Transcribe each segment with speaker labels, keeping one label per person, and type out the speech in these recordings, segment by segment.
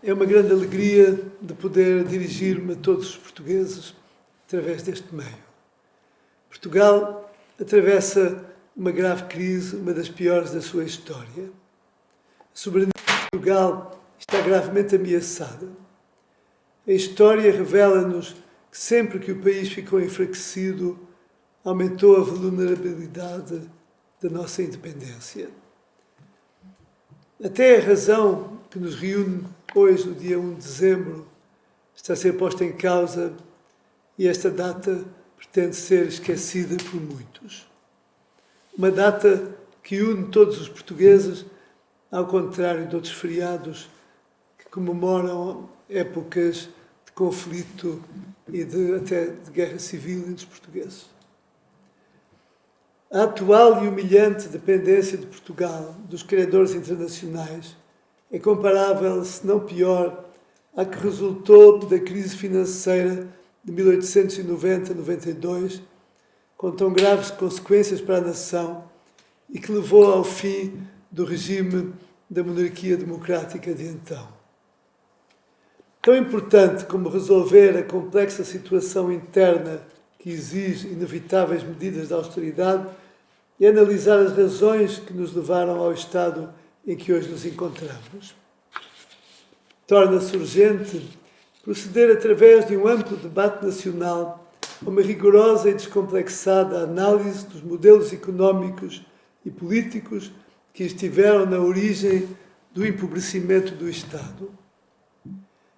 Speaker 1: É uma grande alegria de poder dirigir-me a todos os portugueses através deste meio. Portugal atravessa uma grave crise, uma das piores da sua história. A soberania de Portugal está gravemente ameaçada. A história revela-nos que sempre que o país ficou enfraquecido, aumentou a vulnerabilidade da nossa independência. Até a razão que nos reúne hoje, no dia 1 de dezembro, está a ser posta em causa e esta data pretende ser esquecida por muitos. Uma data que une todos os portugueses, ao contrário de outros feriados que comemoram épocas de conflito e até de guerra civil entre os portugueses. A atual e humilhante dependência de Portugal dos credores internacionais é comparável, se não pior, à que resultou da crise financeira de 1890-92, com tão graves consequências para a nação e que levou ao fim do regime da monarquia democrática de então. Tão importante como resolver a complexa situação interna que exige inevitáveis medidas de austeridade é analisar as razões que nos levaram ao estado em que hoje nos encontramos. Torna-se urgente proceder através de um amplo debate nacional a uma rigorosa e descomplexada análise dos modelos económicos e políticos que estiveram na origem do empobrecimento do Estado.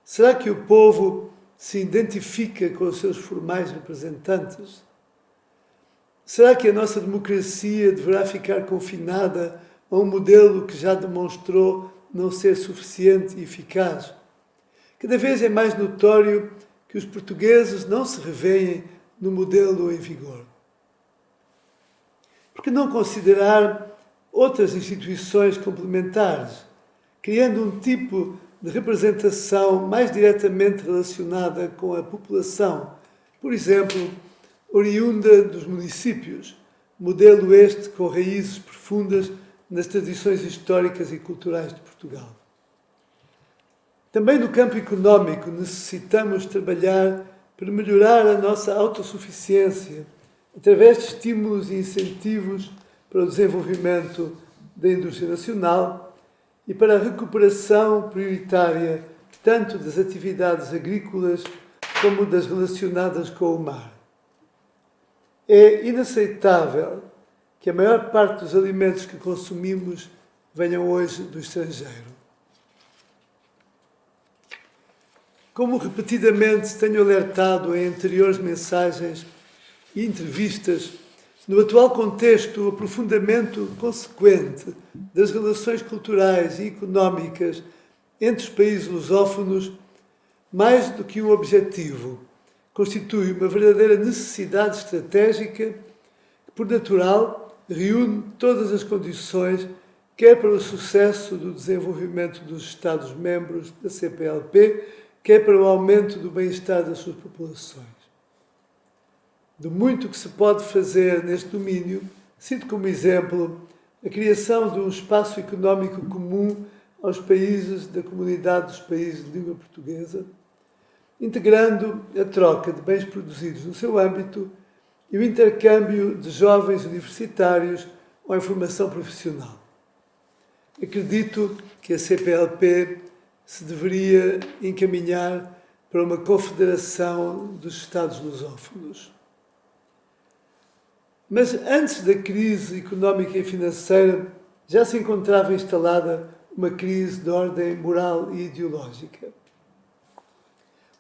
Speaker 1: Será que o povo se identifica com os seus formais representantes? Será que a nossa democracia deverá ficar confinada a um modelo que já demonstrou não ser suficiente e eficaz? Cada vez é mais notório que os portugueses não se revêem no modelo em vigor. Por que não considerar outras instituições complementares, criando um tipo de representação mais diretamente relacionada com a população, por exemplo, oriunda dos municípios, modelo este com raízes profundas nas tradições históricas e culturais de Portugal. Também no campo económico necessitamos trabalhar para melhorar a nossa autossuficiência através de estímulos e incentivos para o desenvolvimento da indústria nacional e para a recuperação prioritária tanto das atividades agrícolas como das relacionadas com o mar. É inaceitável que a maior parte dos alimentos que consumimos venham hoje do estrangeiro. Como repetidamente tenho alertado em anteriores mensagens e entrevistas, no atual contexto, o aprofundamento consequente das relações culturais e económicas entre os países lusófonos, mais do que um objetivo, constitui uma verdadeira necessidade estratégica que, por natural, reúne todas as condições, quer para o sucesso do desenvolvimento dos Estados-membros da CPLP, quer para o aumento do bem-estar das suas populações. De muito que se pode fazer neste domínio, cito como exemplo a criação de um espaço económico comum aos países da comunidade dos países de língua portuguesa, integrando a troca de bens produzidos no seu âmbito e o intercâmbio de jovens universitários ou em formação profissional. Acredito que a CPLP se deveria encaminhar para uma confederação dos Estados lusófonos. Mas antes da crise económica e financeira, já se encontrava instalada uma crise de ordem moral e ideológica.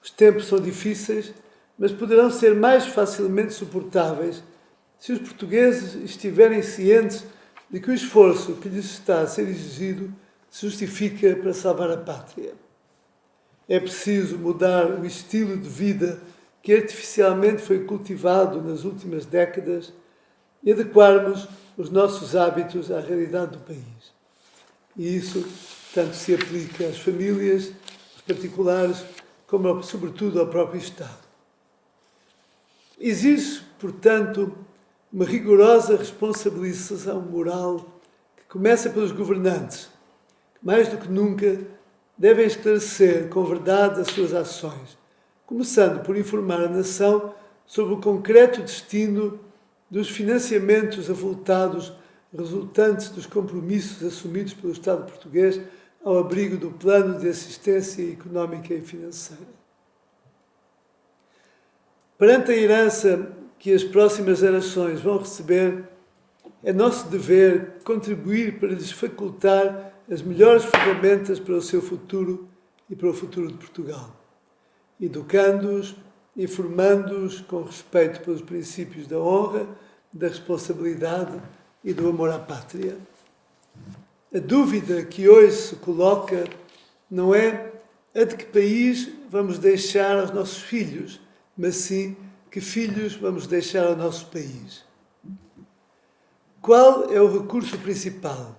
Speaker 1: Os tempos são difíceis, mas poderão ser mais facilmente suportáveis se os portugueses estiverem cientes de que o esforço que lhes está a ser exigido se justifica para salvar a pátria. É preciso mudar o estilo de vida que artificialmente foi cultivado nas últimas décadas e adequarmos os nossos hábitos à realidade do país. E isso tanto se aplica às famílias, aos particulares, como, sobretudo, ao próprio Estado. Exige, portanto, uma rigorosa responsabilização moral que começa pelos governantes, que, mais do que nunca, devem esclarecer com verdade as suas ações, começando por informar a nação sobre o concreto destino dos financiamentos avultados resultantes dos compromissos assumidos pelo Estado português ao abrigo do Plano de Assistência Económica e Financeira. Perante a herança que as próximas gerações vão receber, é nosso dever contribuir para lhes facultar as melhores ferramentas para o seu futuro e para o futuro de Portugal, educando-os, informando-os com respeito pelos princípios da honra, da responsabilidade e do amor à pátria. A dúvida que hoje se coloca não é a de que país vamos deixar aos nossos filhos, mas sim que filhos vamos deixar ao nosso país. Qual é o recurso principal,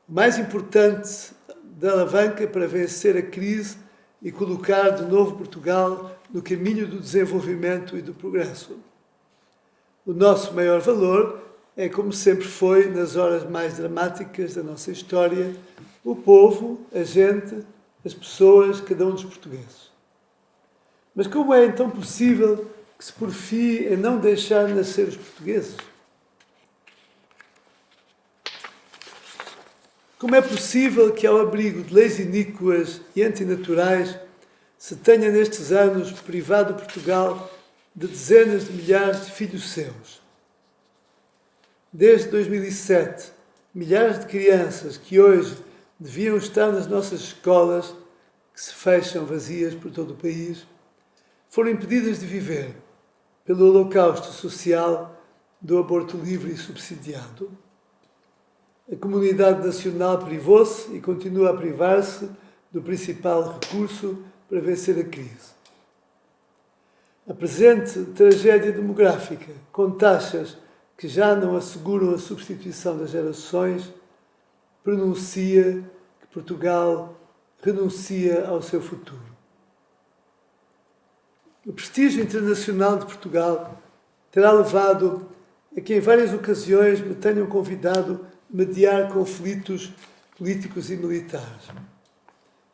Speaker 1: o mais importante da alavanca para vencer a crise e colocar de novo Portugal no caminho do desenvolvimento e do progresso? O nosso maior valor é, como sempre foi, nas horas mais dramáticas da nossa história, o povo, a gente, as pessoas, cada um dos portugueses. Mas como é então possível que se porfie em não deixar nascer os portugueses? Como é possível que, ao abrigo de leis iníquas e antinaturais, se tenha nestes anos privado Portugal de dezenas de milhares de filhos seus? Desde 2007, milhares de crianças que hoje deviam estar nas nossas escolas, que se fecham vazias por todo o país, foram impedidas de viver pelo holocausto social do aborto livre e subsidiado. A comunidade nacional privou-se e continua a privar-se do principal recurso para vencer a crise. A presente tragédia demográfica, com taxas que já não asseguram a substituição das gerações, pronuncia que Portugal renuncia ao seu futuro. O prestígio internacional de Portugal terá levado a que em várias ocasiões me tenham convidado a mediar conflitos políticos e militares.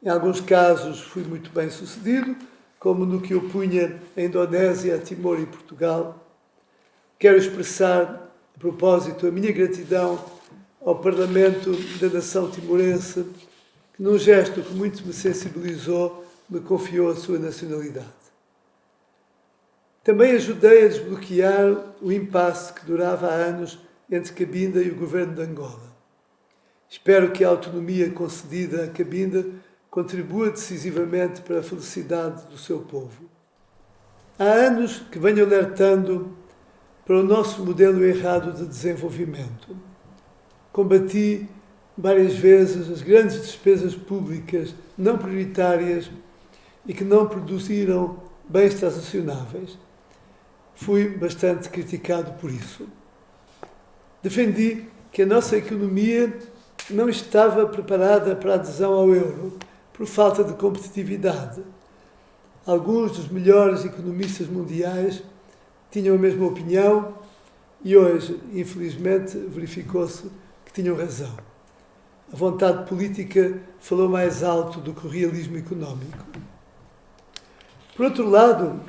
Speaker 1: Em alguns casos fui muito bem sucedido, como no que opunha a Indonésia, Timor e Portugal. Quero expressar, a propósito, a minha gratidão ao Parlamento da nação timorense, que num gesto que muito me sensibilizou, me confiou a sua nacionalidade. Também ajudei a desbloquear o impasse que durava há anos entre Cabinda e o governo de Angola. Espero que a autonomia concedida a Cabinda contribua decisivamente para a felicidade do seu povo. Há anos que venho alertando para o nosso modelo errado de desenvolvimento. Combati várias vezes as grandes despesas públicas não prioritárias e que não produziram bens transacionáveis. Fui bastante criticado por isso. Defendi que a nossa economia não estava preparada para a adesão ao euro por falta de competitividade. Alguns dos melhores economistas mundiais tinham a mesma opinião e hoje, infelizmente, verificou-se que tinham razão. A vontade política falou mais alto do que o realismo económico. Por outro lado,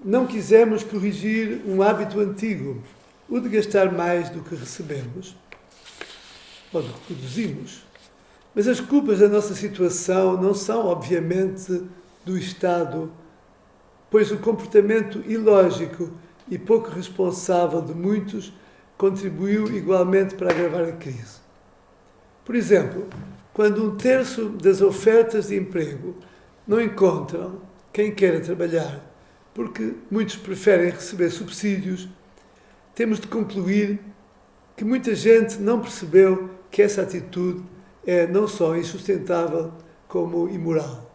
Speaker 1: não quisemos corrigir um hábito antigo, o de gastar mais do que recebemos, ou do que produzimos. Mas as culpas da nossa situação não são, obviamente, do Estado, pois o comportamento ilógico e pouco responsável de muitos contribuiu igualmente para agravar a crise. Por exemplo, quando 1/3 das ofertas de emprego não encontram quem queira trabalhar, porque muitos preferem receber subsídios, temos de concluir que muita gente não percebeu que essa atitude é não só insustentável, como imoral.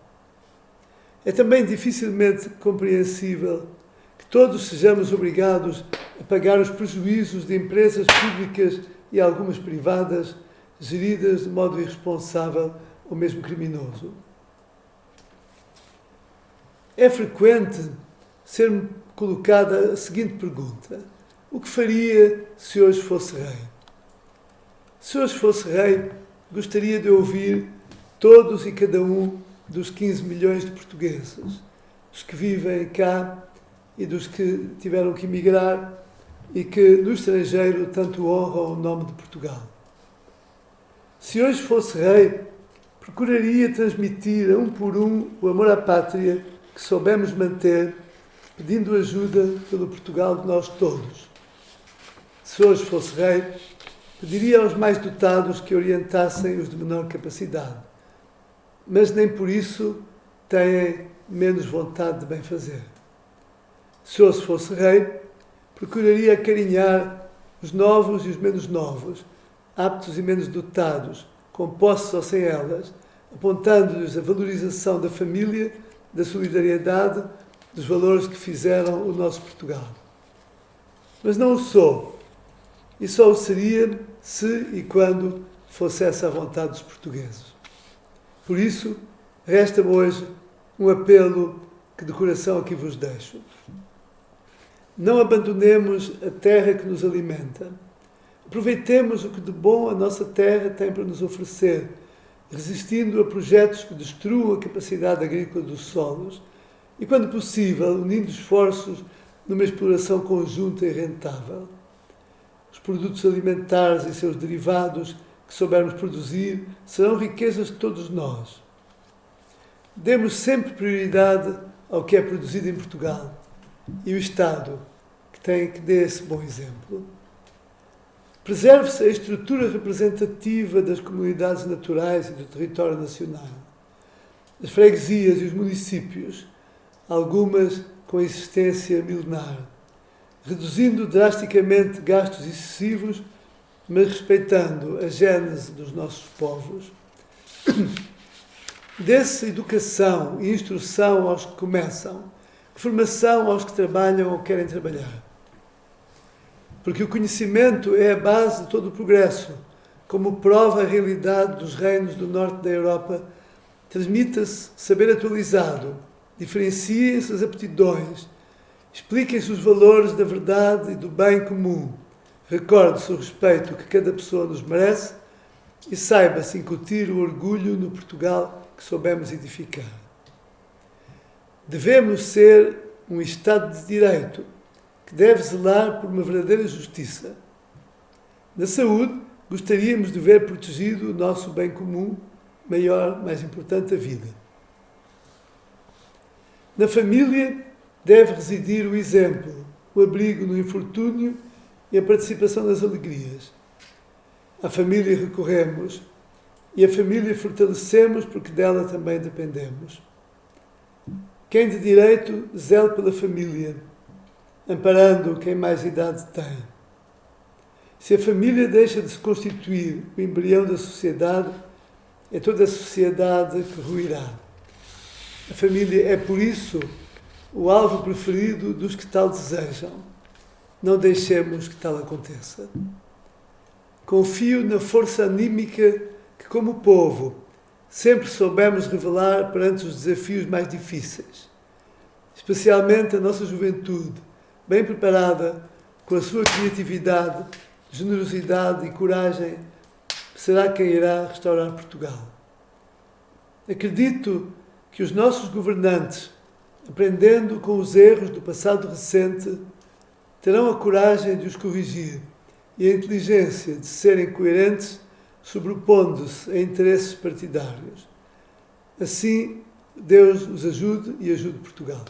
Speaker 1: É também dificilmente compreensível que todos sejamos obrigados a pagar os prejuízos de empresas públicas e algumas privadas, geridas de modo irresponsável ou mesmo criminoso. É frequente ser-me colocada a seguinte pergunta: o que faria se hoje fosse rei? Se hoje fosse rei, gostaria de ouvir todos e cada um dos 15 milhões de portugueses, dos que vivem cá e dos que tiveram que emigrar e que no estrangeiro tanto honram o nome de Portugal. Se hoje fosse rei, procuraria transmitir a um por um o amor à pátria que soubemos manter, pedindo ajuda pelo Portugal de nós todos. Se hoje fosse rei, pediria aos mais dotados que orientassem os de menor capacidade, mas nem por isso têm menos vontade de bem fazer. Se hoje fosse rei, procuraria acarinhar os novos e os menos novos, aptos e menos dotados, com posses ou sem elas, apontando-lhes a valorização da família, da solidariedade, dos valores que fizeram o nosso Portugal. Mas não o sou, e só o seria se e quando fosse essa a vontade dos portugueses. Por isso, resta-me hoje um apelo que de coração aqui vos deixo. Não abandonemos a terra que nos alimenta. Aproveitemos o que de bom a nossa terra tem para nos oferecer, resistindo a projetos que destruam a capacidade agrícola dos solos e, quando possível, unindo esforços numa exploração conjunta e rentável. Os produtos alimentares e seus derivados que soubermos produzir serão riquezas de todos nós. Demos sempre prioridade ao que é produzido em Portugal e o Estado que tem que dar esse bom exemplo. Preserve-se a estrutura representativa das comunidades naturais e do território nacional, as freguesias e os municípios, algumas com existência milenar, reduzindo drasticamente gastos excessivos, mas respeitando a gênese dos nossos povos. Dê-se educação e instrução aos que começam, formação aos que trabalham ou querem trabalhar. Porque o conhecimento é a base de todo o progresso, como prova a realidade dos reinos do norte da Europa. Transmita-se saber atualizado, diferenciem-se as aptidões, expliquem-se os valores da verdade e do bem comum, recorde-se o respeito que cada pessoa nos merece e saiba-se incutir o orgulho no Portugal que soubemos edificar. Devemos ser um Estado de Direito que deve zelar por uma verdadeira justiça. Na saúde, gostaríamos de ver protegido o nosso bem comum, maior, mais importante, a vida. Na família, deve residir o exemplo, o abrigo no infortúnio e a participação nas alegrias. À família recorremos e a família fortalecemos porque dela também dependemos. Quem de direito zele pela família, amparando quem mais idade tem. Se a família deixa de se constituir o embrião da sociedade, é toda a sociedade que ruirá. A família é, por isso, o alvo preferido dos que tal desejam. Não deixemos que tal aconteça. Confio na força anímica que, como povo, sempre soubemos revelar perante os desafios mais difíceis. Especialmente a nossa juventude, bem preparada, com a sua criatividade, generosidade e coragem, será quem irá restaurar Portugal. Acredito que os nossos governantes, aprendendo com os erros do passado recente, terão a coragem de os corrigir e a inteligência de serem coerentes, sobrepondo-se a interesses partidários. Assim, Deus os ajude e ajude Portugal.